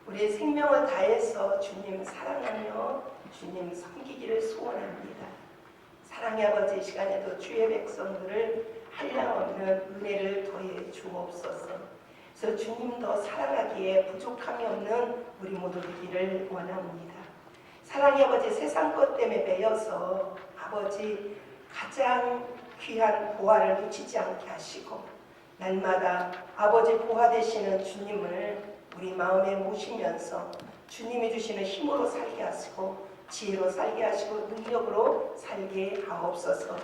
우리의 생명을 다해서 주님 사랑하며 주님 섬기기를 소원합니다. 사랑의 아버지, 이 시간에도 주의 백성들을 한량없는 은혜를 더해 주옵소서. 그래서 주님 더 사랑하기에 부족함이 없는 우리 모두 되기를 원합니다. 사랑의 아버지, 세상 것 때문에 매여서 아버지 가장 귀한 보화를 놓치지 않게 하시고 날마다 아버지 보화 되시는 주님을 우리 마음에 모시면서 주님이 주시는 힘으로 살게 하시고 지혜로 살게 하시고 능력으로 살게 하옵소서.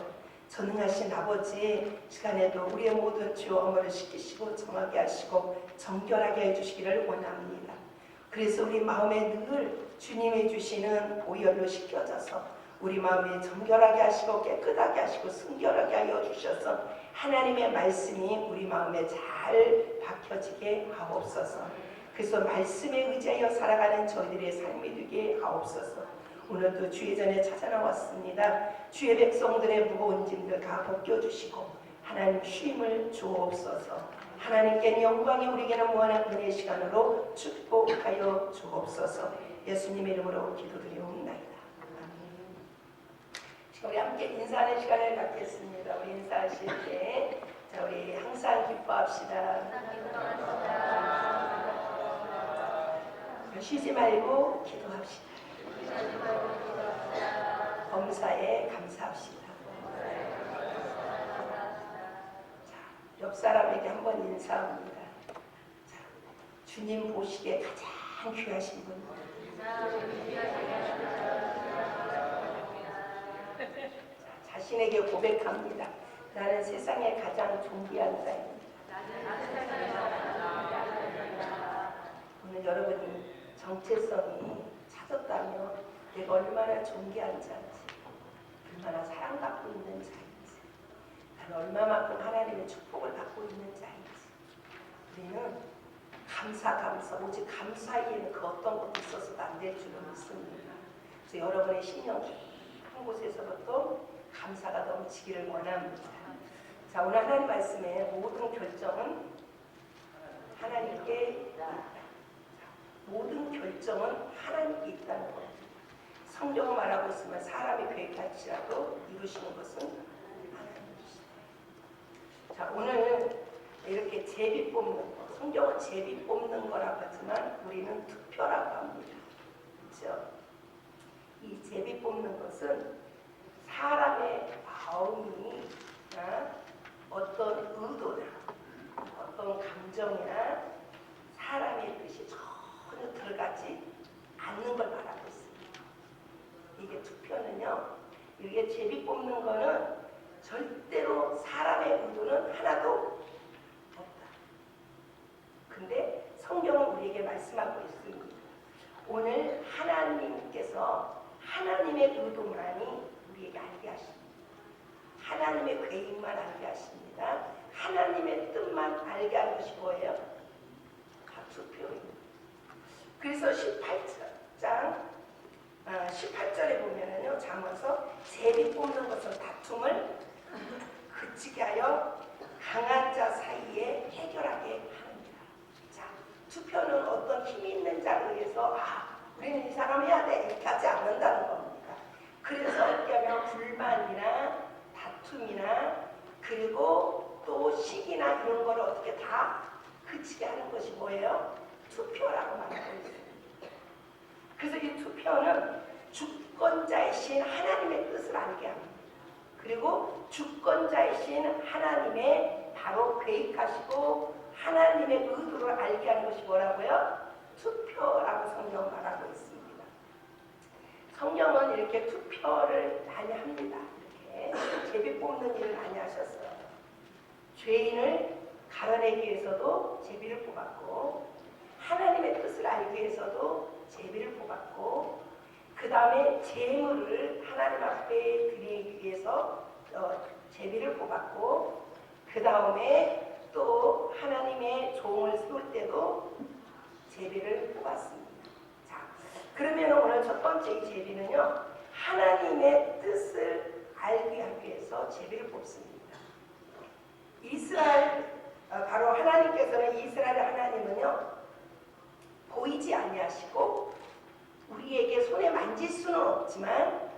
전능하신 아버지, 시간에도 우리의 모든 죄와 허물을 씻기시고 정하게 하시고 정결하게 해주시기를 원합니다. 그래서 우리 마음에 늘 주님이 주시는 보혈로 씻겨져서 우리 마음에 정결하게 하시고 깨끗하게 하시고 순결하게 하여 주셔서 하나님의 말씀이 우리 마음에 잘 박혀지게 하옵소서. 그래서 말씀에 의지하여 살아가는 저희들의 삶이 되게 하옵소서. 오늘도 주의 전에 찾아 나왔습니다. 주의 백성들의 무거운 짐들 다 벗겨주시고 하나님 쉼을 주옵소서. 하나님께는 영광이 우리에게는 무한한 은혜의 시간으로 축복하여 주옵소서. 예수님의 이름으로 기도드리옵나이다. 아멘. 지금 우리 함께 인사하는 시간을 갖겠습니다. 우리 인사하실 때 자, 우리 항상 기뻐합시다. 쉬지 말고 기도합시다. 범사에 감사합시다. 자, 옆 사람에게 한번 인사합니다. 자, 주님 보시기에 가장 귀하신 분. 자, 자신에게 고백합니다. 나는 세상에 가장 존귀한 자입니다. 오늘 여러분이 정체성이 찾았다면 내가 얼마나 존귀한 자인지, 얼마나 사랑받고 있는 자인지, 나는 얼마만큼 하나님의 축복을 받고 있는 자인지, 우리는 감사 오직 감사에는 그 어떤 것도 있어서도 안 될 줄은 믿습니다. 그래서 여러분의 심령 한 곳에서부터 감사가 넘치기를 원합니다. 자, 오늘 하나님 말씀에 모든 결정은 하나님께 있다. 모든 결정은 하나님께 있다는 겁니다. 성경은 말하고 있으면 사람이 계획할지라도 이루시는 것은 하나님이시다. 자, 오늘 이렇게 제비 뽑는 거, 성경은 제비 뽑는 거라고 하지만 우리는 투표라고 합니다. 그렇죠? 이 제비 뽑는 것은 사람의 마음이 어떤 의도나 어떤 감정이나 사람의 뜻이 전혀 들어가지 않는 걸 말하고 있습니다. 이게 투표는요, 이게 제비 뽑는 거는 절대로 사람의 의도는 하나도 없다. 근데 성경은 우리에게 말씀하고 있습니다. 오늘 하나님께서 하나님의 의도만이 우리에게 알게 하십니다. 하나님의 계획만 알게 하십니다. 하나님의 뜻만 알게 하는 것이 뭐예요? 투표입니다. 그래서 18절에 보면은요, 잠언서 제비 뽑는 것은 다툼을 그치게 하여 강한 자 사이에 해결하게 합니다. 자, 투표는 어떤 힘이 있는 자에 의해서 우리는 이 사람 해야 돼 이렇게 하지 않는다는 겁니다. 그래서 이렇게 하면 불만이나 다툼이나 그리고 또 시기나 이런 걸 어떻게 다 그치게 하는 것이 뭐예요? 투표라고 말하고 있습니다. 그래서 이 투표는 주권자이신 하나님의 뜻을 알게 합니다. 그리고 주권자이신 하나님의 바로 계획하시고 하나님의 의도를 알게 하는 것이 뭐라고요? 투표라고 성경은 말하고 있습니다. 성경은 이렇게 투표를 많이 합니다. 이렇게 제비 뽑는 일을 많이 하셨어요. 죄인을 가려내기 위해서도 제비를 뽑았고 하나님의 뜻을 알기 위해서도 제비를 뽑았고 그 다음에 재물을 하나님 앞에 드리기 위해서 제비를 뽑았고 그 다음에 또 하나님의 종을 세울 때도 제비를 뽑았습니다. 자, 그러면 오늘 첫 번째 이 제비는요, 하나님의 뜻을 알기 위해서 제비를 뽑습니다. 바로 하나님께서는 이스라엘 하나님은요, 보이지 아니하시고 우리에게 손에 만질 수는 없지만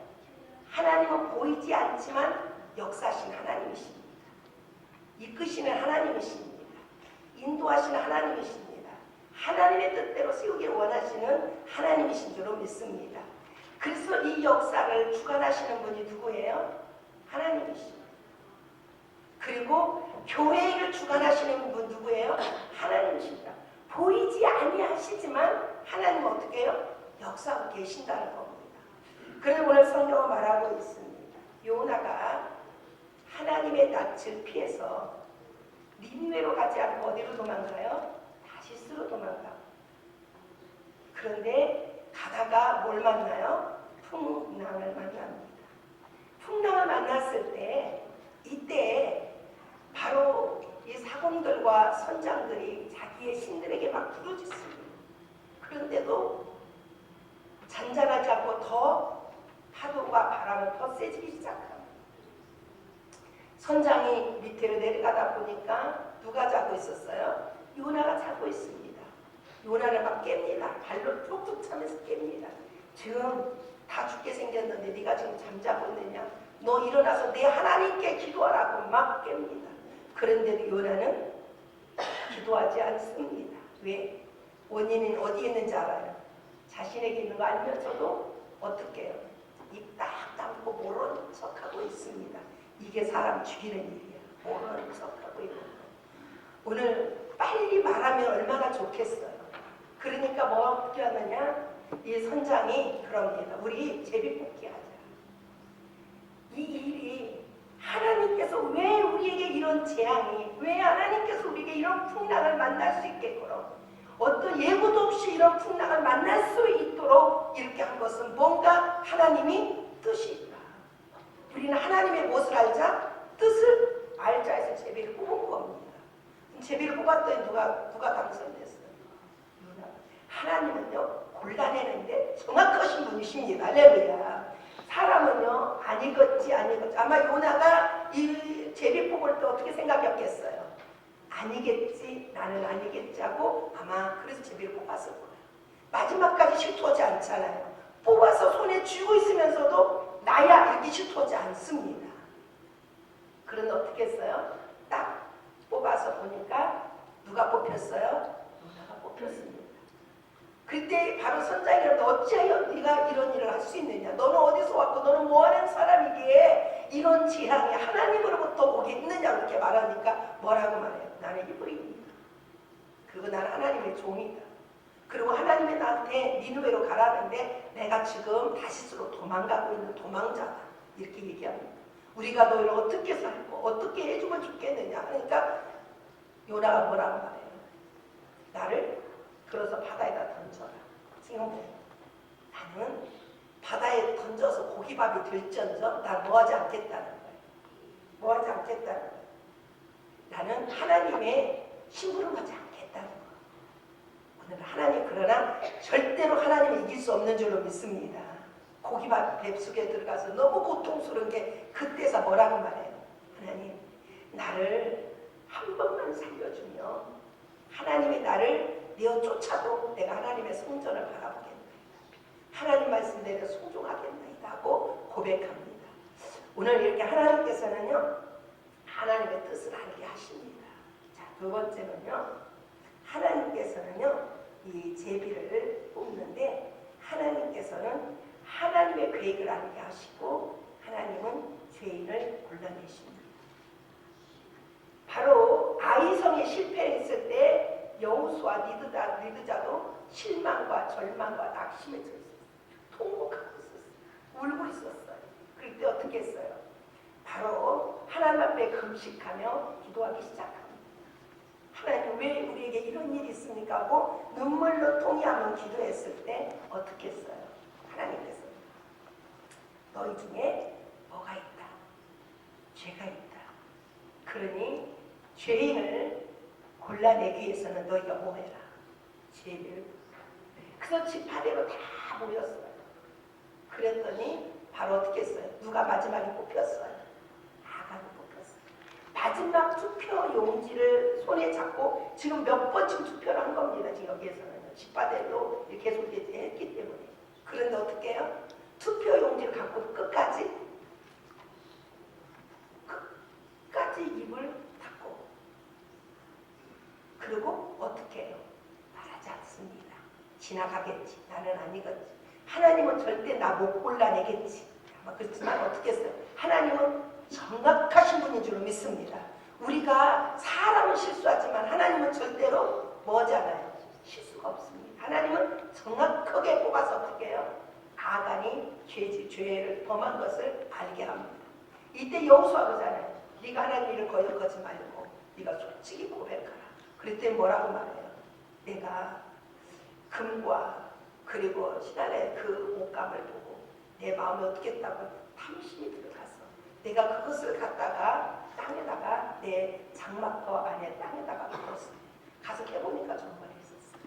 하나님은 보이지 않지만 역사하신 하나님이십니다. 이끄시는 하나님이십니다. 인도하시는 하나님이십니다. 하나님의 뜻대로 세우기를 원하시는 하나님이신 줄로 믿습니다. 그래서 이 역사를 주관하시는 분이 누구예요? 하나님이십니다. 그리고 교회를 주관하시는 분 누구예요? 하나님이십니다. 보이지 아니하시지만 하나님은 어떻게 해요? 역사하고 계신다는 겁니다. 그래서 오늘 성경은 말하고 있습니다. 요나가 하나님의 낯을 피해서 니느웨로 가지 않고 어디로 도망가요? 다시스로 도망가요. 그런데 가다가 뭘 만나요? 풍랑을 만납니다. 풍랑을 만났을 때 이때 바로 이 사공들과 선장들이 자기의 신들에게 막 부르짖습니다. 그런데도 잔잔하지 않고 더 파도와 바람은 더 세지기 시작합니다. 선장이 밑으로 내려가다 보니까 누가 자고 있었어요? 요나가 자고 있습니다. 요나는 막 깹니다. 발로 뚝뚝 차면서 깹니다. 지금 다 죽게 생겼는데 네가 지금 잠자고 있느냐? 너 일어나서 내 하나님께 기도하라고 막 깹니다. 그런데도 요나는 기도하지 않습니다. 왜? 원인은 어디에 있는지 알아요. 자신에게 있는 거 알면서도 어떻게 해요? 입 딱 담고 모르는 척하고 있습니다. 이게 사람 죽이는 일이야. 모르는 척하고 있는 거. 오늘 빨리 말하면 얼마나 좋겠어요. 그러니까 뭐 필요하느냐? 이 선장이 그럽니다. 우리 제비뽑기 하자. 이 일이 하나님께서 왜 우리에게 이런 재앙이, 왜 하나님께서 우리에게 이런 풍랑을 만날 수 있겠고 어떤 예고도 없이 이런 풍랑을 만날 수 있도록 이렇게 한 것은 뭔가 하나님이 뜻이 있다. 우리는 하나님의 무엇을 알자? 뜻을 알자 해서 제비를 뽑은 겁니다. 제비를 뽑았더니 누가 당선됐어요? 하나님은요 골라내는데 정확하신 분이십니다. 할렐루야. 사람은요 안 익었지 아마 요나가 이 제비 뽑을 때 어떻게 생각했겠어요? 아니겠지, 나는 아니겠지 하고 아마 그래서 제비를 뽑았을 거예요. 마지막까지 실토하지 않잖아요. 뽑아서 손에 쥐고 있으면서도 나야 이렇게 실토하지 않습니다. 그런데 어떻게 했어요? 딱 뽑아서 보니까 누가 뽑혔어요? 요나가 뽑혔습니다. 그때 바로 선장이 어찌하여 네가 이런 일을 할 수 있느냐? 너는 어디서 왔고 너는 뭐하는 사람이기에 이런 재앙이 하나님으로부터 오겠느냐? 그렇게 말하니까 뭐라고 말해요? 나는 이브리입니다. 그리고 나는 하나님의 종이다. 그리고 하나님이 나한테 니느웨로 가라는데 내가 지금 다시스로 도망가고 있는 도망자다. 이렇게 얘기합니다. 우리가 너를 어떻게 살고 어떻게 해주면 좋겠느냐? 그러니까 요나가 뭐라고 말해요? 나를 들어서 바다에다 던져라. 지금 나는 바다에 던져서 고기밥이 될지언정 난 뭐하지 않겠다는 거예요. 뭐하지 않겠다는 거예요. 나는 하나님의 심부름하지 않겠다는 거예요. 오늘 하나님 그러나 절대로 하나님을 이길 수 없는 줄로 믿습니다. 고기밥 뱃속에 들어가서 너무 고통스러운 게 그때서 뭐라고 말해요? 하나님 나를 한 번만 살려주며 하나님이 나를 내어 쫓아도 내가 하나님의 성전을 바라보겠나이다. 하나님 말씀대로 순종하겠나이다 하고 고백합니다. 오늘 이렇게 하나님께서는요 하나님의 뜻을 알게 하십니다. 자, 두 번째는요 하나님께서는요 이 제비를 뽑는데 하나님께서는 하나님의 계획을 알게 하시고 하나님은 죄인을 골라내십니다. 바로 아이성에 실패했을 때 여호수아 리드자도 실망과 절망과 낙심에 젖었어요. 통곡하고 있었어요. 울고 있었어요. 그럴 때 어떻게 했어요? 바로 하나님 앞에 금식하며 기도하기 시작합니다. 하나님 왜 우리에게 이런 일이 있습니까? 하고 눈물로 통해하며 기도했을 때 어떻게 했어요? 하나님께서 너희 중에 뭐가 있다? 죄가 있다. 그러니 죄인을 골라내기 위해서는 너희가 뭐 해라? 죄를. 그래서 지파대로 다 모였어요. 그랬더니 바로 어떻게 했어요? 누가 마지막에 뽑혔어요? 아간이 뽑혔어요. 마지막 투표 용지를 손에 잡고 지금 몇 번쯤 투표를 한 겁니다. 지금 여기에서는 10파대도 계속 했기 때문에. 그런데 어떻게 해요? 투표용지를 갖고 끝까지 입을 닫고, 그리고 어떻게 해요? 말하지 않습니다. 지나가겠지. 나는 아니겠지. 하나님은 절대 나 못 골라내겠지. 아마 그렇지만 어떻게 했어요? 하나님은 정확하신 분인 줄 믿습니다. 우리가 사람은 실수하지만 하나님은 절대로 뭐잖아요? 실수가 없습니다. 하나님은 정확하게 뽑아서 어떻게 해요? 아간이 죄를 범한 것을 알게 합니다. 이때 여호수아 그러잖아요. 네가 하나님 이를 거역하지 말고 네가 솔직히 고백하라. 그랬더니 뭐라고 말해요? 내가 금과 그리고 신안의 그 옷감을 보고 내 마음이 어떻게 했다고 탐심이 들어가서 내가 그것을 갖다가 땅에다가 내 장막터 안에 땅에다가 묻었어요. 가서 해보니까 정말 했었어요.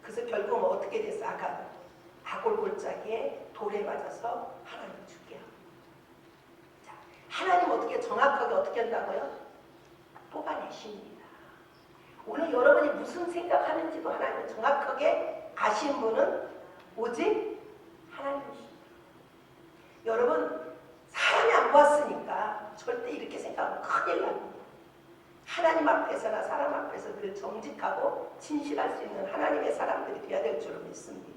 그래서 결국은 어떻게 됐어? 아골골짜기에 돌에 맞아서 하나님 죽게 합니다. 자, 하나님 어떻게 정확하게 어떻게 한다고요? 뽑아내십니다. 오늘 여러분이 무슨 생각하는지도 하나님 정확하게 아신 분은 오직 하나님이십니다. 여러분 사람이 안 보았으니까 절대 이렇게 생각하면 큰일 납니다. 하나님 앞에서나 사람 앞에서 늘 정직하고 진실할 수 있는 하나님의 사람들이 되어야 될 줄로 믿습니다.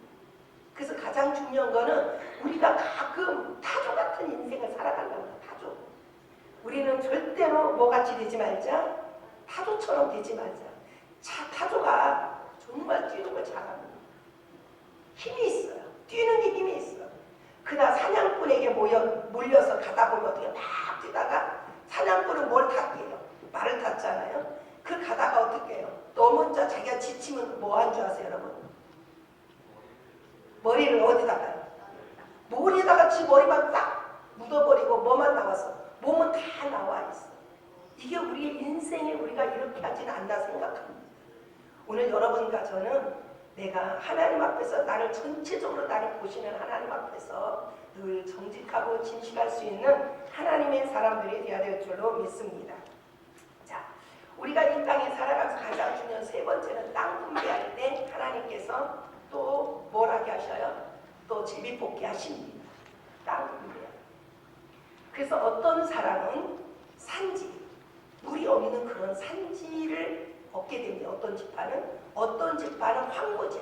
그래서 가장 중요한 거는 우리가 가끔 타조 같은 인생을 살아가려고 해요. 타조. 우리는 절대로 뭐같이 되지 말자. 타조처럼 되지 말자. 타조가 정말 뛰는 걸 잘합니다. 힘이 있어요. 뛰는 게 힘이 있어요. 그러다 사냥꾼에게 몰려서 가다 보면 어떻게 막 뛰다가 사냥꾼은 뭘 탔게요? 말을 탔잖아요. 그 가다가 어떻게 해요? 너무 혼자 자기가 지치면 뭐 한 줄 아세요, 여러분? 머리를 어디다가요? 머리에다가 지 머리만 딱 묻어버리고 뭐만 나와서 몸은 다 나와 있어. 이게 우리의 인생에 우리가 이렇게 하지는 않나 생각합니다. 오늘 여러분과 저는 내가 하나님 앞에서 나를 전체적으로 나를 보시는 하나님 앞에서 늘 정직하고 진실할 수 있는 하나님의 사람들이 되어야 될 줄로 믿습니다. 자, 우리가 이 땅에 살아가면서 가장 중요한 세 번째는 땅 분배할 때 하나님께서 또 뭘 하게 하셔요? 또 제비 뽑게 하십니다. 땅 분배. 그래서 어떤 사람은 산지, 물이 없는 그런 산지를 얻게 됩니다. 어떤 지파는 황무지,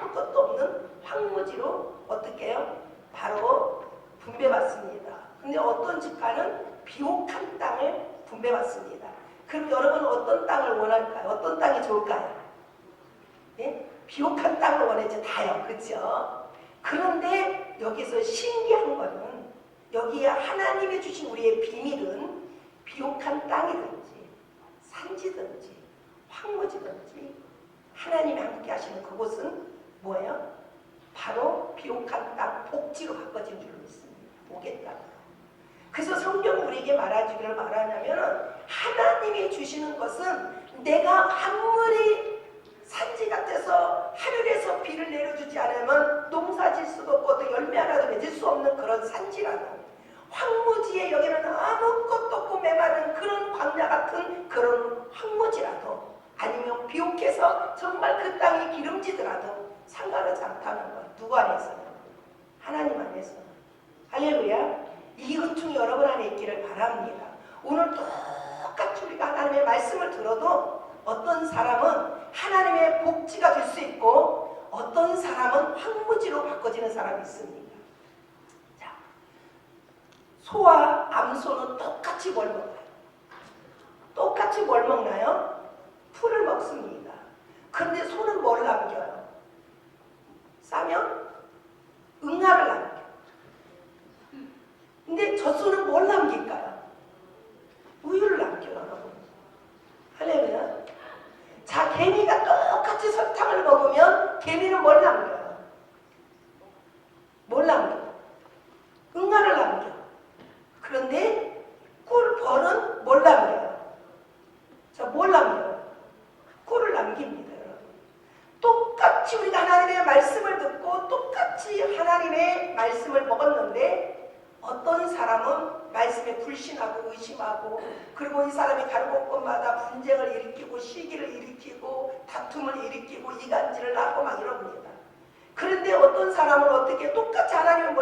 아무것도 없는 황무지로 어떻게 해요? 바로 분배받습니다. 근데 어떤 지파는 비옥한 땅을 분배받습니다. 그럼 여러분은 어떤 땅을 원할까요? 어떤 땅이 좋을까요? 네? 비옥한 땅을 원하지 다요. 그렇죠? 그런데 여기서 신기한 거는 여기에 하나님이 주신 우리의 비밀은 비옥한 땅이든지 산지든지 황무지든지 하나님이 함께 하시는 그곳은 뭐예요? 바로 비옥한 땅 복지로 바꿔진 줄로 믿습니다. 복의 땅. 그래서 성경 우리에게 말하기를 말하냐면 하나님이 주시는 것은 내가 아무리 산지 같아서 하늘에서 비를 내려주지 않으면 농사질 수도 없고 또 열매 하나도 맺을 수 없는 그런 산지라도 황무지에 여기는 아무것도 없고 메마른 그런 광야 같은 그런 황무지라도 아니면 비옥해서 정말 그 땅이 기름지더라도 상관하지 않다는 거예요. 누구 안에서는? 하나님 안에서는. 할렐루야. 이 은총이 여러분 안에 있기를 바랍니다. 오늘 똑같이 우리가 하나님의 말씀을 들어도 어떤 사람은 하나님의 복지가 될 수 있고 어떤 사람은 황무지로 바꿔지는 사람이 있습니다. 자, 소와 암소는 똑같이 뭘 먹나요? 똑같이 뭘 먹나요? 풀을 먹습니다. 그런데 소는 뭘 남겨요? 싸면 응아를 남겨요. 근데 젖소는 뭘 남길까요? 우유를 남겨요, 여러분. 할렐루야. 자, 개미가 똑같이 설탕을 먹으면 개미는 뭘 남겨요? 뭘 남겨요? 응아를 남겨요. 그런데 꿀벌은 뭘 남겨요? 자, 뭘 남겨요? 꿀을 남깁니다, 여러분. 똑같이 우리가 하나님의 말씀을 듣고 똑같이 하나님의 말씀을 먹었는데 어떤 사람은 말씀에 불신하고 의심하고, 그리고 이 사람이 가는 곳곳마다 분쟁을 일으키고 시기를 일으키고 다툼을 일으키고 이간질을 하고 막 이럽니다. 그런데 어떤 사람은 어떻게 똑같이 하나님의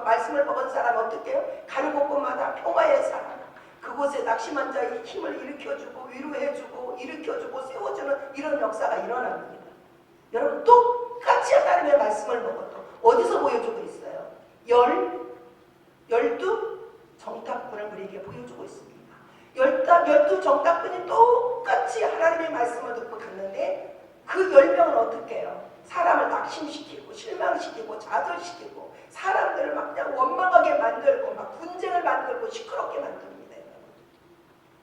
말씀을 먹은 사람은 어떻게 해요? 가는 곳곳마다 평화의 사람, 그곳에 낙심한 자의 힘을 일으켜주고 위로해주고 일으켜주고 세워주는 이런 역사가 일어납니다. 여러분, 똑같이 하나님의 말씀을 먹어도 어디서 보여주고 있어요? 12 정탐꾼을 우리에게 보여주고 있습니다. 12 정탐꾼이 똑같이 하나님의 말씀을 듣고 갔는데 그 10명은 어떻게 해요? 사람을 낙심시키고 실망시키고 좌절시키고 사람들을 막 그냥 원망하게 만들고 막 분쟁을 만들고 시끄럽게 만듭니다.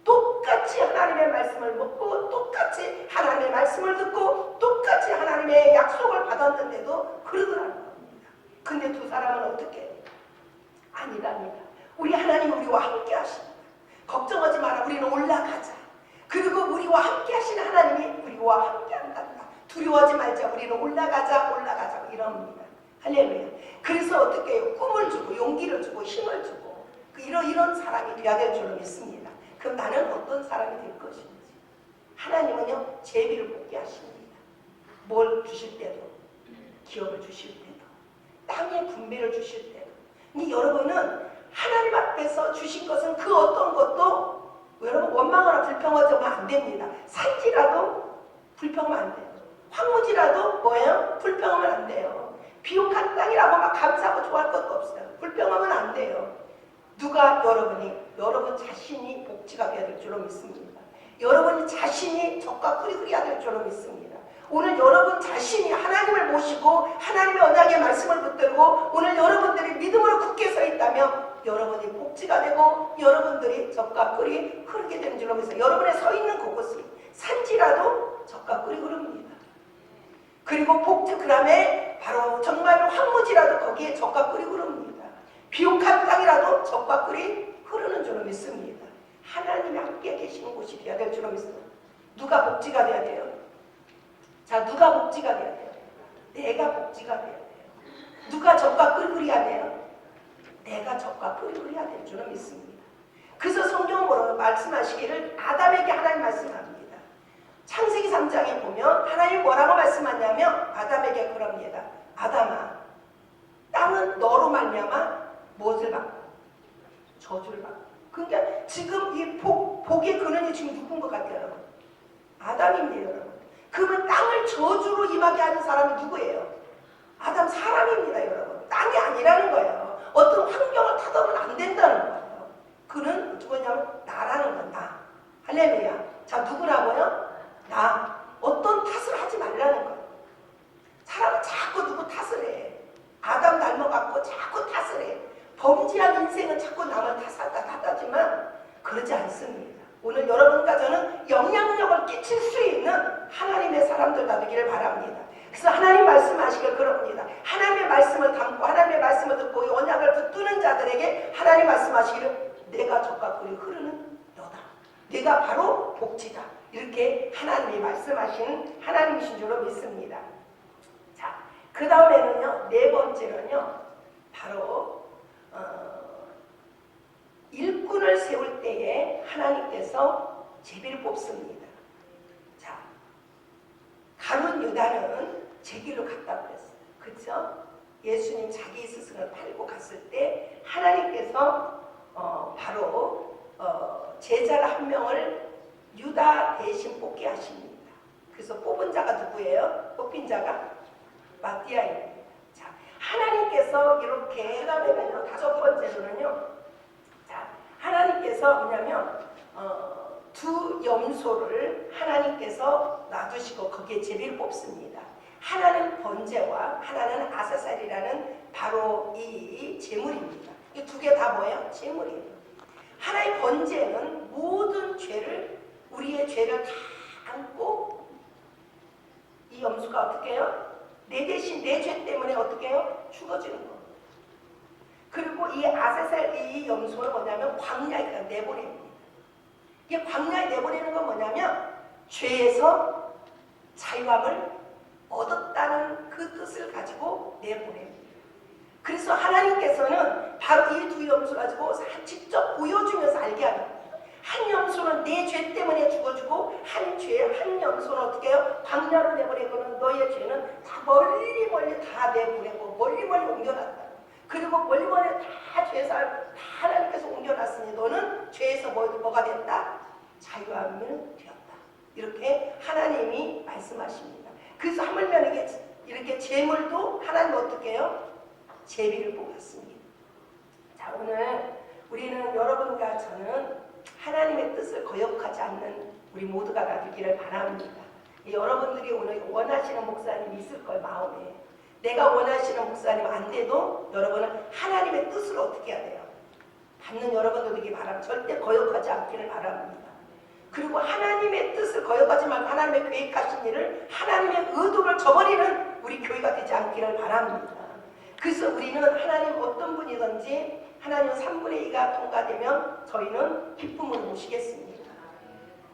똑같이 하나님의 말씀을 먹고 똑같이 하나님의 말씀을 듣고 똑같이 하나님의 약속을 받았는데도 그러더라는 겁니다. 근데 두 사람은 어떻게 해요? 아니랍니다. 우리 하나님 우리와 함께 하십니다. 걱정하지 마라. 우리는 올라가자. 그리고 우리와 함께 하시는 하나님이 우리와 함께 한단다. 두려워하지 말자. 우리는 올라가자. 이럽니다. 할렐루야. 그래서 어떻게 해요? 꿈을 주고 용기를 주고 힘을 주고 이런 사람이 되어야 될 줄로 믿습니다. 그럼 나는 어떤 사람이 될 것인지. 하나님은요, 제비를 뽑게 하십니다. 뭘 주실 때도, 기업을 주실 때도, 땅의 분배를 주실 때도. 여러분은 하나님 앞에서 주신 것은 그 어떤 것도 여러분 원망하거나 불평하면 안 됩니다. 산지라도 불평하면 안 돼요. 황무지라도 뭐예요? 불평하면 안 돼요. 비옥한 땅이라고 막 감사하고 좋아할 것도 없어요. 불평하면 안 돼요. 누가 여러분 자신이 복지가 되어야 될 줄로 믿습니다. 여러분 자신이 적과 꿀이야 될 줄로 믿습니다. 오늘 여러분 자신이 하나님을 모시고 하나님의 언약의 말씀을 붙들고 오늘 여러분들이 믿음으로 굳게 서 있다면 여러분이 복지가 되고 여러분들이 적과 꿀이 흐르게 되는 줄로 믿습니다. 여러분의 서 있는 그곳이 산지라도 적과 꿀이 흐릅니다. 그리고 그 다음에 바로 정말 황무지라도 거기에 적과 꿀이 흐릅니다. 비옥한 땅이라도 적과 꿀이 흐르는 줄로 믿습니다. 하나님이 함께 계시는 곳이 되어야 될 줄로 믿습니다. 누가 복지가 되어야 돼요? 자, 누가 복지가 되어야 돼요? 내가 복지가 되어야 돼요. 누가 적과 꿀이 흐려야 돼요? 내가 적과 꿀이 흐려야 될 줄로 믿습니다. 그래서 성경으로 말씀하시기를 아담에게 하나님 말씀합니다. 창세기 3장에 보면 하나님 뭐라고 말씀하냐면 아담에게 그럽니다. 아담아, 땅은 너로 말미암아 무엇을 받고? 저주를 받고. 그러니까 지금 이 복의 근원이 지금 누군 것 같아요, 여러분? 아담입니다, 여러분. 그러면 땅을 저주로 임하게 하는 사람이 누구예요? 아담 사람입니다, 여러분. 땅이 아니라는 거예요. 어떤 환경을 타도면 안 된다는 거예요. 그는 누구냐면 나라는 건 나. 할렐루야. 자, 누구라고요? 나. 어떤 탓을 하지 말라는 거예요. 사람은 자꾸 누구 탓을 해. 아담 닮아갖고 자꾸 탓을 해. 범죄한 인생은 자꾸 남을 탓하지만 그러지 않습니다. 오늘 여러분과 저는 영향력을 끼칠 수 있는 하나님의 사람들 되기를 바랍니다. 그래서 하나님 말씀하시길 그럽니다. 하나님의 말씀을 담고 하나님의 말씀을 듣고 이 언약을 붙드는 자들에게 하나님 말씀하시기를 내가 적과 꿀이 흐르는 너다. 내가 바로 복지다. 이렇게 하나님이 말씀하신 하나님이신 줄로 믿습니다. 자, 그 다음에는요, 네 번째는요, 바로 일꾼을 세울 때에 하나님께서 제비를 뽑습니다. 자, 가룟 유다는 제 길로 갔다고 그랬어요. 그렇죠? 예수님 자기 스승을 팔고 갔을 때 하나님께서 바로 제자 한 명을 유다 대신 뽑게 하십니다. 그래서 뽑은 자가 누구예요? 뽑힌 자가 마띠아입니다. 자, 하나님께서 이렇게 하다면요, 다섯 번째로는요, 자, 하나님께서 뭐냐면 두 염소를 하나님께서 놔두시고 거기에 제비를 뽑습니다. 하나는 번제와 하나는 아사살이라는 바로 이 제물입니다. 이 두 개 다 뭐예요? 제물이에요. 하나의 번제는 모든 죄를, 우리의 죄를 다 안고 이 염소가 어떻게 해요? 내 대신 내 죄 때문에 어떻게 해요? 죽어지는 거예요. 그리고 이 아사살 이 염소는 뭐냐면 광야에 내보냅니다. 이게 광야에 내보내는 건 뭐냐면 죄에서 자유함을 얻었다는 그 뜻을 가지고 내보냅니다. 그래서 하나님께서는 바로 이 두 염소 가지고 직접 보여주면서 알게 하는 거예요. 한 염소는 내 죄 때문에 죽어주고 한 염소는 어떻게 해요? 광야로 내보내고는 너의 죄는 다 멀리 다 내보내고 멀리 옮겨놨다. 그리고 멀리 다 죄사를 다 하나님께서 옮겨놨으니 너는 죄에서 뭐가 됐다? 자유하면 되었다. 이렇게 하나님이 말씀하십니다. 그래서 하물며 이렇게 제물도 하나님 어떻게 해요? 제비를 뽑았습니다. 자, 오늘 우리는 여러분과 저는 하나님의 뜻을 거역하지 않는 우리 모두가 되기를 바랍니다. 여러분들이 오늘 원하시는 목사님이 있을 거예요. 마음에. 내가 원하시는 목사님 안 돼도 여러분은 하나님의 뜻을 어떻게 해야 돼요? 받는 여러분들 되기 바랍니다. 절대 거역하지 않기를 바랍니다. 그리고 하나님의 뜻을 거역하지 말고 하나님의 계획하신 일을 하나님의 의도를 저버리는 우리 교회가 되지 않기를 바랍니다. 그래서 우리는 하나님 어떤 분이든지 하나님 3분의 2가 통과되면 저희는 기쁨으로 모시겠습니다.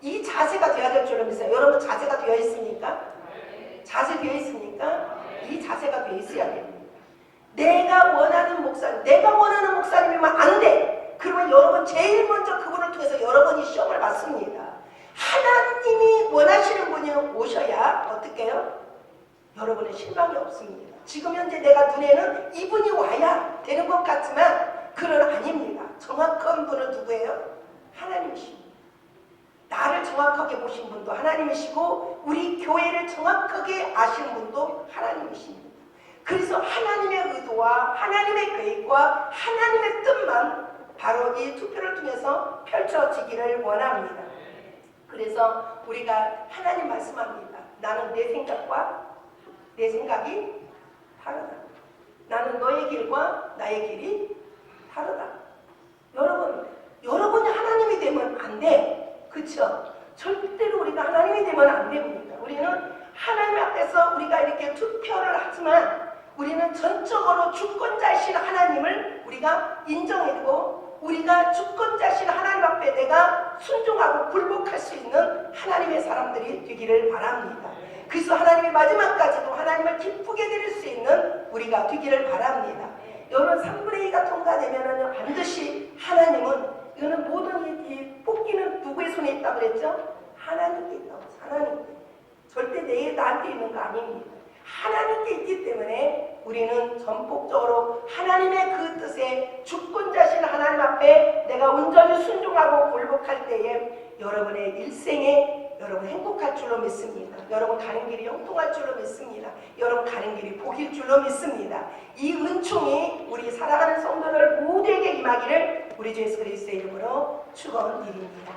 이 자세가 되어야 될 줄을 믿어요. 여러분 자세가 되어 있습니까? 자세 되어 있습니까? 이 자세가 되어 있어야 됩니다. 내가 원하는 목사님이면 안 돼. 그러면 여러분 제일 먼저 그분을 통해서 여러분이 시험을 받습니다. 하나님이 원하시는 분이 오셔야 어떻게 해요? 여러분의 실망이 없습니다. 지금 현재 내가 눈에는 이분이 와야 되는 것 같지만 그건 아닙니다. 정확한 분은 누구예요? 하나님이십니다. 나를 정확하게 보신 분도 하나님이시고 우리 교회를 정확하게 아시는 분도 하나님이십니다. 그래서 하나님의 의도와 하나님의 계획과 하나님의 뜻만 바로 이 투표를 통해서 펼쳐지기를 원합니다. 그래서 우리가 하나님 말씀합니다. 나는 내 생각이 다르다. 나는 너의 길과 나의 길이 다르다. 여러분이 하나님이 되면 안 돼. 그렇죠? 절대로 우리가 하나님이 되면 안 됩니다. 우리는 하나님 앞에서 우리가 이렇게 투표를 하지만 우리는 전적으로 주권자이신 하나님을 우리가 인정해두고 우리가 주권자이신 하나님 앞에 내가 순종하고 굴복할 수 있는 하나님의 사람들이 되기를 바랍니다. 그래서 하나님의 마지막까지도 하나님을 기쁘게 드릴 수 있는 우리가 되기를 바랍니다. 여러분 3분의 2가 통과되면 반드시 하나님은 이거는 모든 이 뽑기는 누구의 손에 있다고 그랬죠? 하나님께 있다고. 하나님께. 절대 나한테 있는 거 아닙니다. 하나님께 있기 때문에 우리는 전폭적으로 하나님의 그 뜻에 주권자신 하나님 앞에 내가 온전히 순종하고 굴복할 때에 여러분의 일생에 여러분 행복할 줄로 믿습니다. 여러분 가는 길이 형통할 줄로 믿습니다. 여러분 가는 길이 복일 줄로 믿습니다. 이 은총이 우리 사랑하는 성도들 모두에게 임하기를 우리 주 예수 그리스도의 이름으로 축원드립니다.